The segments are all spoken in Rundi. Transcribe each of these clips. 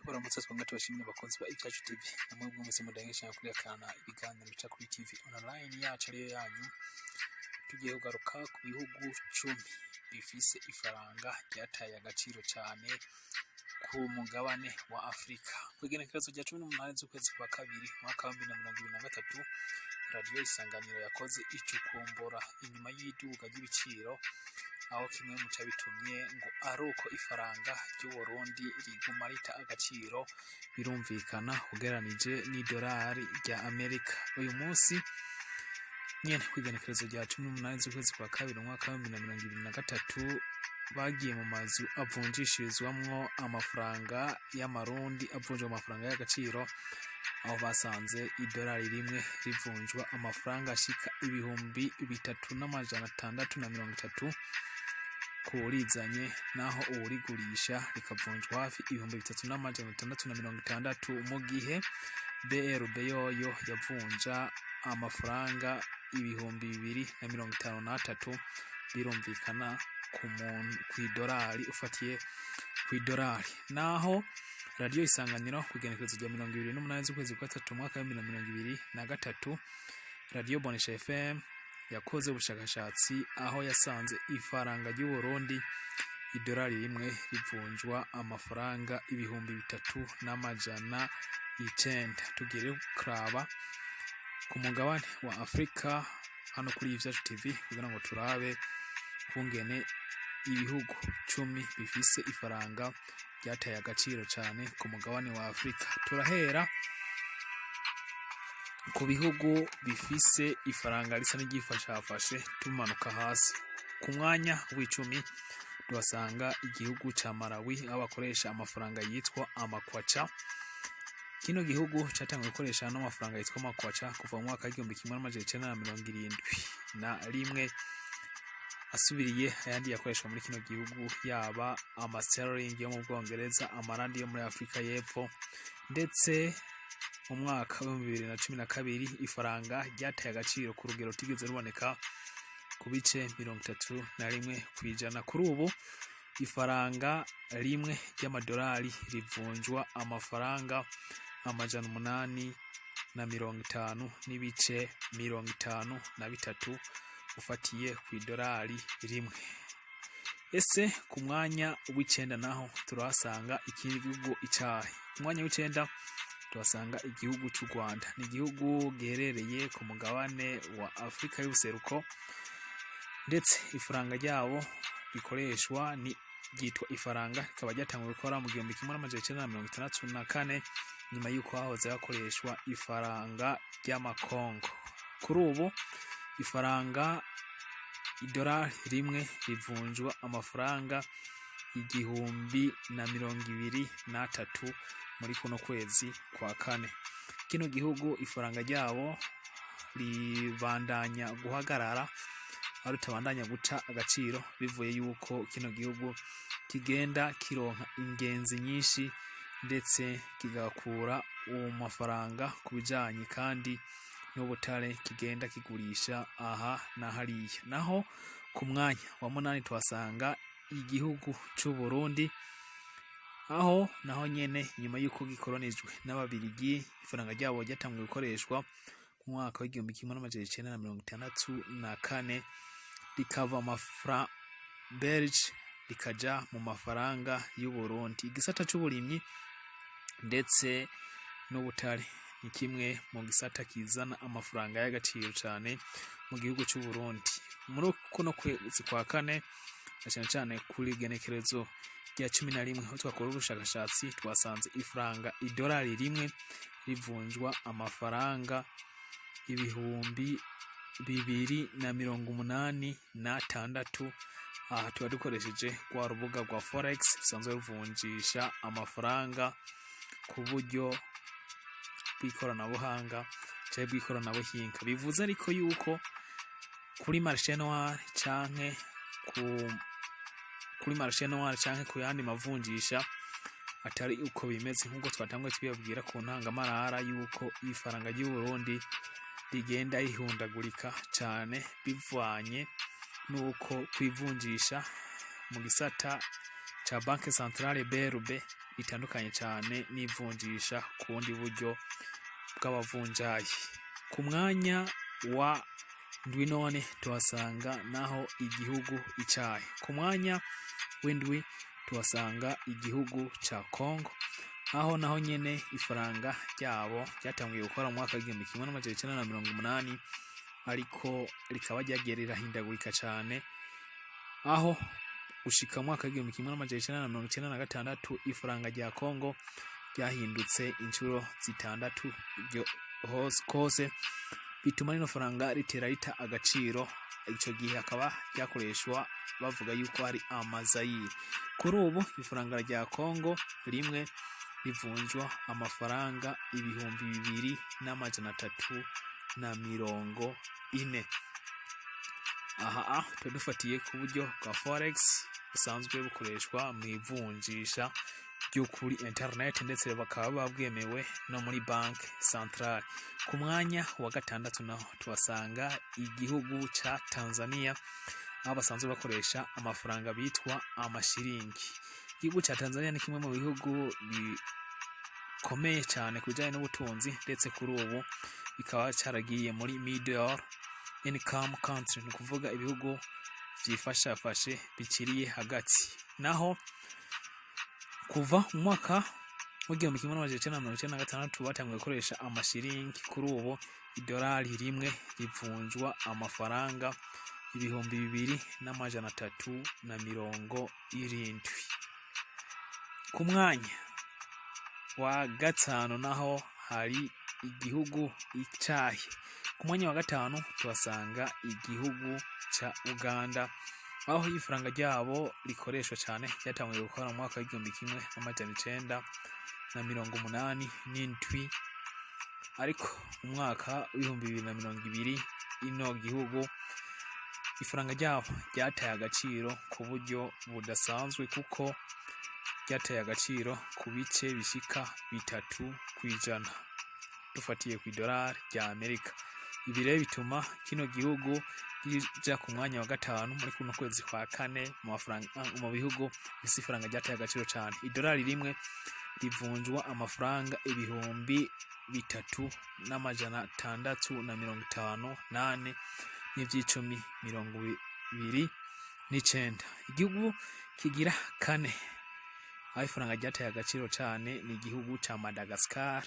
tubaramutse twongera tubashimira abakunzi ba Icyacu TV namwe mwese mudangisha kurerekana ibiganiro bica kuri TV online yacu ariyo yanyu. Tugiye kugaruka ku bihugu 10 bifise ifaranga ryataye agaciro cyane ku mugabane wa Afrika. Kugenekerezo rya 18 z'ukwezi kwa kabiri mwaka wa 2023 radio Isanganiro yakoze icukumbura inyuma y'iduga ry'ibiciro, aho kimwe mu cabitumye ngo aruko ifaranga ry'u Burundi riguma rita agaciro birumvikana ugeranije n'idolari rya Amerika. Uyu munsi nyene kugenekerezo rya 18 z'ukwezi kwa kabiri mwaka wa 2023 bagiye mu mazu avunjishirizwamwo amafaranga y'amarundi avunjwa amafaranga y'agaciro, aho basanze idolari rimwe rivunjwa amafaranga ashika ibihumbi 3630 kurizanye, naho uwurigurisha rikavunjwa hafi ibihumbi 3660 mu gihe BRB yoyo yavunja amafaranga ibihumbi 2053 birumvikana ku idolari ufatiye ku idolari. Naho radio Isanganiro kugenekerezo rya 28 z'ukwezi kwa 3 mwaka wa 2023 radio Bonesha FM yakoze ubushakashatsi, aho yasanze ifaranga ry'u Burundi idolari rimwe rivunjwa amafaranga ibihumbi 3900. Tugire kuraba ku mugabane wa Afrika hano kuri Icyacu TV kugira ngo turabe kungene ibihugu 10 bifise ifaranga ryataye agaciro cyane ku mugabane wa Afrika. Turahera ku bihugu bifise ifaranga risa n'igifashafashe tumanuka hasi. Ku mwanya w'icumi tuhasanga igihugu ca Malawi, aho bakoresha amafaranga yitwa amakwacha. Kino gihugu cyatangiye gukoresha no mafaranga yitwa amakwacha kuva mu mwaka w'1971 asubiriye ayandi yakoreshwa muri kino gihugu, yaba amasterling yo mu Bwongereza, amarandi yo muri Afrika y'Epfo, ndetse mu mwaka wa 2012 ifaranga ryataye agaciro ku rugero tigeze ruboneka ku bice 31%. Kuri ubu ifaranga rimwe ry'amadolari rivunjwa amafaranga 850 n'ibice 53 ufatiye ku idolari rimwe. Ese ku mwanya w'icenda naho turahasanga ikindi gihugu icahe. Ku mwanya w'icenda tuhasanga igihugu cy'u Rwanda. Ni igihugu giherereye ku mugabane wa Afrika y'ubuseruko, ndetse ifaranga ryabo rikoreshwa ni ryitwa ifaranga, rikaba ryatanguye gukora mu 1964 nyuma y'uko hahoze hakoreshwa ifaranga ry'amakongo. Kuri ubu ifaranga idolari rimwe rivunjwa amafaranga 1023 muri kuno kwezi kwa kane. Kino gihugu ifaranga ryabo ribandanya guhagarara, aho ritabandanya guca agaciro bivuye yuko kino gihugu kigenda kironka ingenzi nyinshi, ndetse kigakura uwo mafaranga kubijanye kandi n'ubutare kigenda kigurisha aha na hariya. Naho ku mwanya wa 8 tuhasanga igihugu cy'u Burundi, aho naho nyene nyuma y'uko gikolonijwe n'ababirigi ifaranga ryabo ryatangiye gukoreshwa mu mwaka wa 1964 rikava amafaranga Belge rikaja mu mafaranga y'u Burundi. Igisata cy'uburimyi ndetse n'ubutare ni kimwe mu gisata kizana amafaranga y'agaciro cyane mu gihugu cy'u Burundi. Muri kuno kwezi kwa kane cyane kuri genekerezo rya 11 aho twakora ubushakashatsi twasanze ifaranga idolari rimwe rivunjwa amafaranga ibihumbi 286. Aha tuba dukoresheje kwa rubuga rwa Forex rusanzwe ruvunjisha amafaranga ku buryo bw'ikoranabuhanga cyangwa bw'ikoranabuhinga. Bivuze ariko yuko kuri marché noir canke ku yandi mavunjisha atari uko bimeze, nk'uko twatangwe twibabwira ku ntangamarara yuko ifaranga ry'u Burundi rigenda rihundagurika cyane bivanye nuko kwivunjisha mu gisata cha Banque Centrale BRB ritandukanye cyane n'ivunjisha ku bundi buryo bw'abavunjayi. Ku mwanya wa ndwi none tuhasanga naho igihugu icayi. Ku mwanya w'indwi tuhasanga igihugu ca Congo, aho naho nyene ifaranga ryabo ryatanguye gukora mu mwaka w'igihumbi kimwe n'amajana icenda na mirongo umunani, ariko rikaba ryagiye rirahindagurika cane, aho gushika mu mwaka w'igihumbi kimwe n'amajana icenda na mirongo icenda na gatandatu ifaranga rya Congo ryahindutse inshuro zitandatu hose, bituma rino faranga ritera rita agaciro. Ico gihe akaba ryakoreshwa bavuga yuko ari amazayiri. Kuri ubu ifaranga rya Congo rimwe rivunjwa amafaranga 2,340. Aha tudufatiye ku buryo bwa forex busanzwe bukoreshwa mu ivunjisha ryo kuri internet, ndetse bakaba babwemewe no muri banki centrale. Ku mwanya wa gatandatu naho tuhasanga igihugu ca Tanzania, aho basanzwe bakoresha amafaranga bitwa amashiringi. Igihugu ca Tanzania ni kimwe mu bihugu bikomeye cyane ku bijyanye n'ubutunzi, ndetse kuri ubu bikaba cyaragiye muri middle income country, ni kuvuga ibihugu byifashafashe bikiriye hagati. Naho kuva mu mwaka w'igihumbi kimwe n'amajana icenda na mirongo icenda na gatandatu batanguye gukoresha amashiringi, kuri ubu idolari rimwe rivunjwa amafaranga 2,370. Ku mwanya wa gatanu naho hari igihugu icayi. Ku mwanya wa gatanu tuhasanga igihugu ca Uganda, aho ifaranga ryabo rikoreshwa cyane, ryatanguye gukora mu mwaka w'igihumbi kimwe n'amajana icenda na mirongo umunani n'indwi, ariko mu mwaka w'ibihumbi 2020 ino gihugu ifaranga ryabo ryataye agaciro ku buryo budasanzwe, kuko ryataye agaciro ku bice bishika 3% dufatiye ku idolari rya Amerika. Ibi rero bituma kino gihugu kija ku mwanya wa gatanu muri kuno kwezi kwa kane mu bihugu bifise ifaranga ryataye agaciro cyane. Idolari rimwe rivunjwa amafaranga 3,658 n'ivyicumi 29. Igihugu kigira kane aho ifaranga ryataye agaciro cyane ni igihugu ca Madagascar.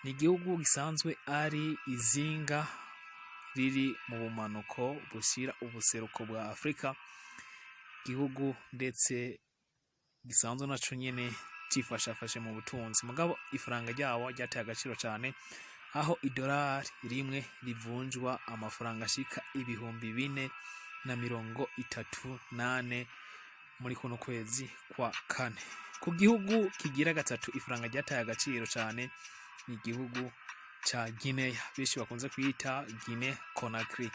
Ni igihugu gisanzwe ari izinga riri mu bumanuko bushira ubuseruko bwa Afrika, igihugu ndetse gisanzwe naco nyene cifashafashe mu butunzi. Mugabo ifaranga ryabo ryataye agaciro cyane, aho idolari rimwe rivunjwa amafaranga ashika 438 muri kuno kwezi kwa kane. Ku gihugu kigira gatatu ifaranga ryataye agaciro cyane ni igihugu cha Guinea, benshi bakunze kwita Guinea Conakry.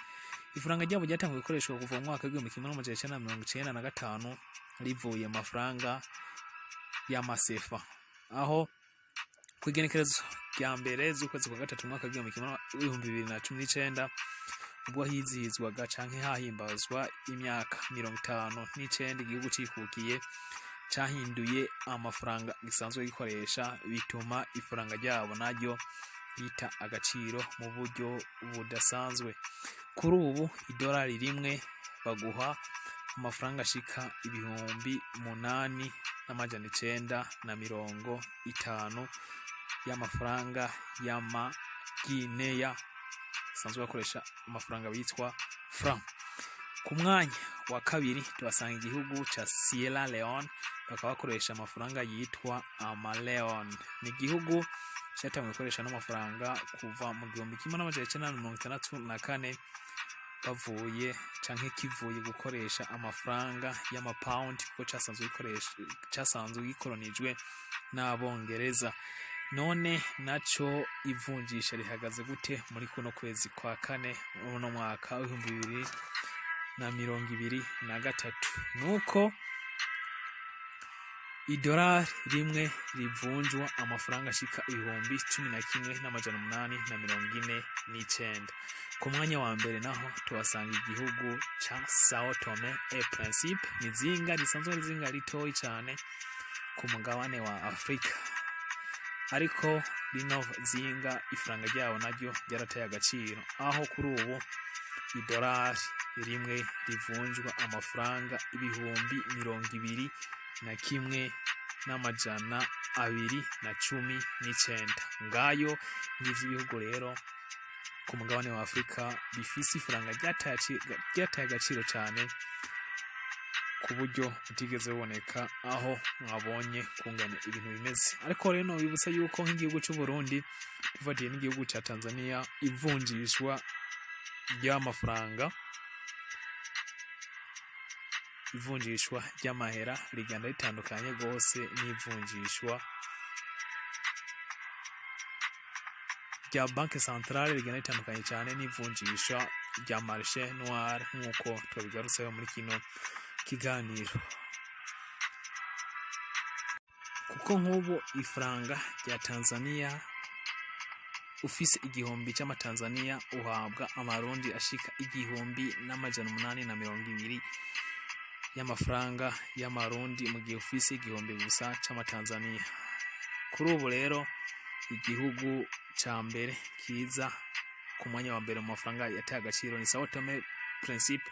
Ifaranga ryabo ryatanguye gukoreshwa kuva mu mwaka w'igihumbi kimwe n'amajana icenda na mirongo icenda na gatanu, rivuye amafaranga y'amasefa, aho ku igenekerezo rya mbere z'ukwezi kwa gatatu mu mwaka w'ibihumbi 2019 ubwo hizihizwaga canke hahimbazwa imyaka 59 igihugu cikukiye, cyahinduye amafaranga gisanzwe gikoresha, bituma ifaranga ryabo naryo rita agaciro mu buryo budasanzwe. Kuri ubu idolari rimwe baguha amafaranga ashika 8,950 y'amafaranga y'amagineya, sanzwe bakoresha amafaranga bitwa franc. Ku mwanya wa kabiri tuhasanga igihugu ca Sierra Leone, bakaba bakoresha amafaranga yitwa amaleon. Ni igihugu cyatanguye gukoresha n'amafaranga kuva mu 1964 bavuye canke kivuye gukoresha amafaranga y'amapound, kuko cyasanzwe gikolonijwe n'Abongereza. None naco ivunjisha rihagaze gute muri kuno kwezi kwa kane uno mwaka w'ibihumbi 2023? Nuko idolari rimwe rivunjwa amafaranga ashika 11,849. Ku mwanya wa mbere naho tuhasanga igihugu ca Sao Tome et Principe, nizinga risanzwe rizinga ritoyi cyane, ku mugabane wa Afrika, ariko rino zinga ifaranga ryabo naryo ryarateye agaciro, aho kuri ubu idolari rimwe rivunjwa amafaranga 21,219. ngayo n'ivy'ibihugu rero ku mugabane wa Afrika bifise ifaranga ryataye agaciro cyane ku buryo butigeze buboneka aho mwabonye kungana ibintu bimeze. Ariko rero bibutsa yuko nk'igihugu cy'u Burundi tuvatiye n'igihugu cya Tanzania, ivunjishwa ry'amafaranga, ivunjishwa ry'amahera rigenda ritandukanye gose n'ivunjishwa rya banke centrale rigenda ritandukanye cyane n'ivunjisha rya marché noir, nk'uko twabigarutseho muri kino kiganiro. Kuko nk'ubu ifaranga rya Tanzania ufise 1,000 cy'amatanzania uhabwa amarundi ashika 1,820 y'amafaranga y'amarundi, mu gihe ufise 1,000 gusa c'amatanzania. Kuri ubu rero igihugu ca mbere kiza ku mwanya wa mbere mu mafaranga yataye agaciro ni Sao Tome Principe,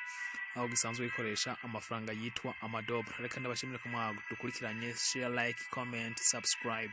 aho gisanzwe gikoresha amafaranga yitwa amadola. Reka ndabashimire ko mwadukurikiranye, share, like, comment, subscribe.